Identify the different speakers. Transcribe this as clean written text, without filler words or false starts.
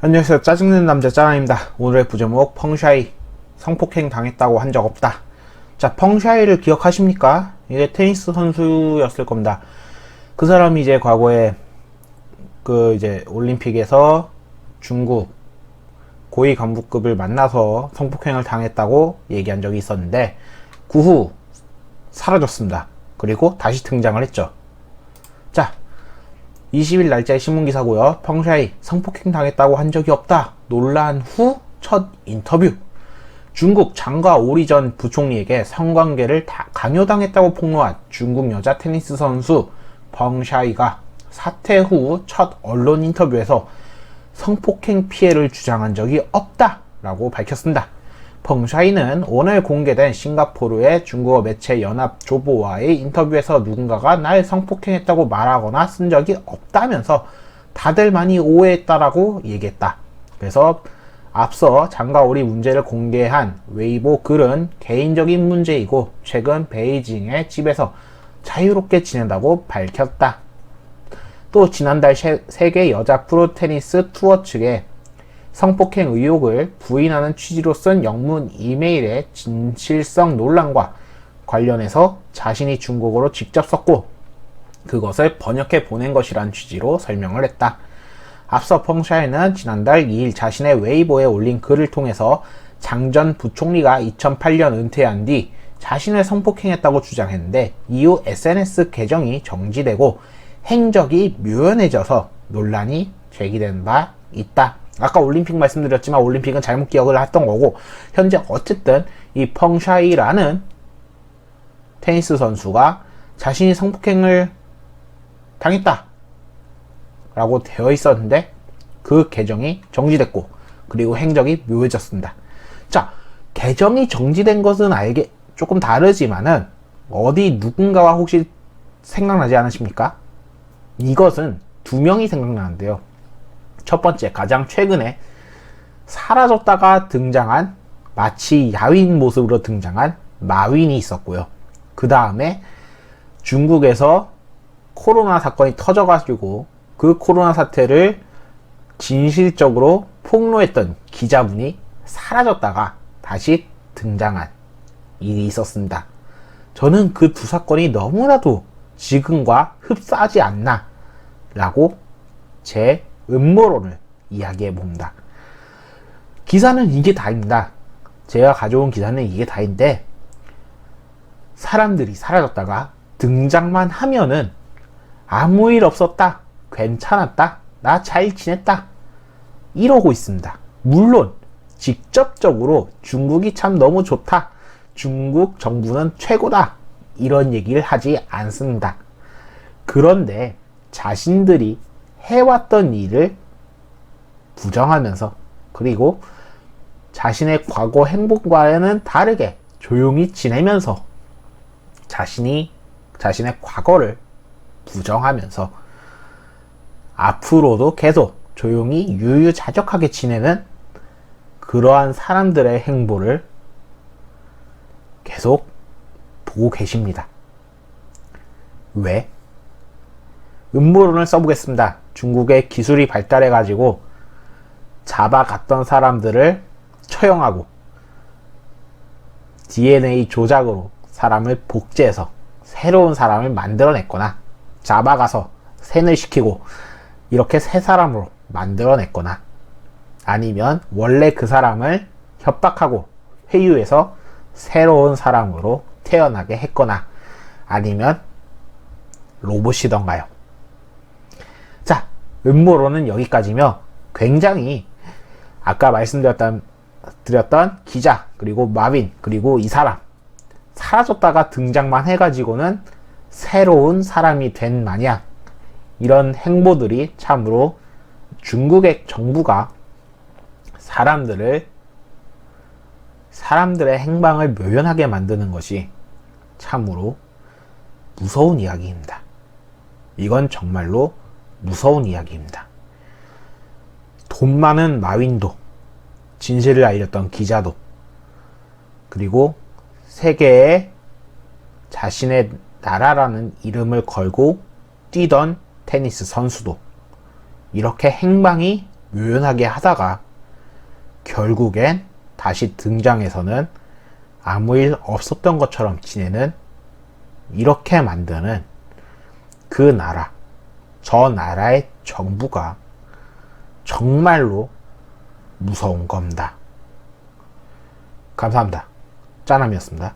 Speaker 1: 안녕하세요. 짜증내는 남자 짜라입니다. 오늘의 부제목 펑샤이 성폭행 당했다고 한 적 없다. 자, 펑샤이를 기억하십니까? 이게 테니스 선수였을 겁니다. 그 사람이 이제 과거에 이제 올림픽에서 중국 고위 간부급을 만나서 성폭행을 당했다고 얘기한 적이 있었는데 그 후 사라졌습니다. 그리고 다시 등장을 했죠. 자, 20일 날짜의 신문기사고요. 펑샤이 성폭행 당했다고 한 적이 없다. 논란 후 첫 인터뷰. 중국 장과 오리 전 부총리에게 성관계를 강요당했다고 폭로한 중국 여자 테니스 선수 펑샤이가 사퇴 후 첫 언론 인터뷰에서 성폭행 피해를 주장한 적이 없다 라고 밝혔습니다. 펑샤이는 오늘 공개된 싱가포르의 중국어 매체 연합 조보와의 인터뷰에서 누군가가 날 성폭행했다고 말하거나 쓴 적이 없다면서 다들 많이 오해했다라고 얘기했다. 그래서 앞서 장가오리 문제를 공개한 웨이보 글은 개인적인 문제이고 최근 베이징의 집에서 자유롭게 지낸다고 밝혔다. 또 지난달 세계 여자 프로 테니스 투어 측에 성폭행 의혹을 부인하는 취지로 쓴 영문 이메일의 진실성 논란과 관련해서 자신이 중국어로 직접 썼고 그것을 번역해 보낸 것이란 취지로 설명을 했다. 앞서 펑샤이는 지난달 2일 자신의 웨이보에 올린 글을 통해서 장 전 부총리가 2008년 은퇴한 뒤 자신을 성폭행했다고 주장했는데 이후 SNS 계정이 정지되고 행적이 묘연해져서 논란이 제기된 바 있다. 아까 올림픽 말씀드렸지만 올림픽은 잘못 기억을 했던 거고 현재 어쨌든 이 펑샤이라는 테니스 선수가 자신이 성폭행을 당했다 라고 되어 있었는데 그 계정이 정지됐고 그리고 행적이 묘해졌습니다. 자, 계정이 정지된 것은 조금 다르지만은 어디 누군가와 혹시 생각나지 않으십니까? 이것은 두 명이 생각나는데요. 첫 번째, 가장 최근에 사라졌다가 등장한 마치 야윈 모습으로 등장한 마윈이 있었고요. 그 다음에 중국에서 코로나 사건이 터져가지고 그 코로나 사태를 진실적으로 폭로했던 기자분이 사라졌다가 다시 등장한 일이 있었습니다. 저는 그 두 사건이 너무나도 지금과 흡사하지 않나 라고 제 음모론을 이야기해 봅니다. 기사는 이게 다입니다. 제가 가져온 기사는 이게 다인데 사람들이 사라졌다가 등장만 하면은 아무 일 없었다, 괜찮았다, 나 잘 지냈다 이러고 있습니다. 물론 직접적으로 중국이 참 너무 좋다, 중국 정부는 최고다 이런 얘기를 하지 않습니다. 그런데 자신들이 해왔던 일을 부정하면서 그리고 자신의 과거 행복과는 다르게 조용히 지내면서 자신의 과거를 부정하면서 앞으로도 계속 조용히 유유자적하게 지내는 그러한 사람들의 행보를 계속 보고 계십니다. 왜? 음모론을 써보겠습니다. 중국의 기술이 발달해가지고 잡아갔던 사람들을 처형하고 DNA 조작으로 사람을 복제해서 새로운 사람을 만들어냈거나 잡아가서 세뇌시키고 이렇게 새 사람으로 만들어냈거나 아니면 원래 그 사람을 협박하고 회유해서 새로운 사람으로 태어나게 했거나 아니면 로봇이던가요. 자, 음모론은 여기까지며 굉장히 아까 말씀드렸던 기자 그리고 마빈 그리고 이 사람 사라졌다가 등장만 해가지고는 새로운 사람이 된 마냥 이런 행보들이 참으로 중국의 정부가 사람들의 행방을 묘연하게 만드는 것이 참으로 무서운 이야기입니다. 이건 정말로 무서운 이야기입니다. 돈 많은 마윈도, 진실을 알렸던 기자도, 그리고 세계에 자신의 나라라는 이름을 걸고 뛰던 테니스 선수도 이렇게 행방이 묘연하게 하다가 결국엔 다시 등장해서는 아무 일 없었던 것처럼 지내는, 이렇게 만드는 그 나라, 저 나라의 정부가 정말로 무서운 겁니다. 감사합니다. 짜남이었습니다.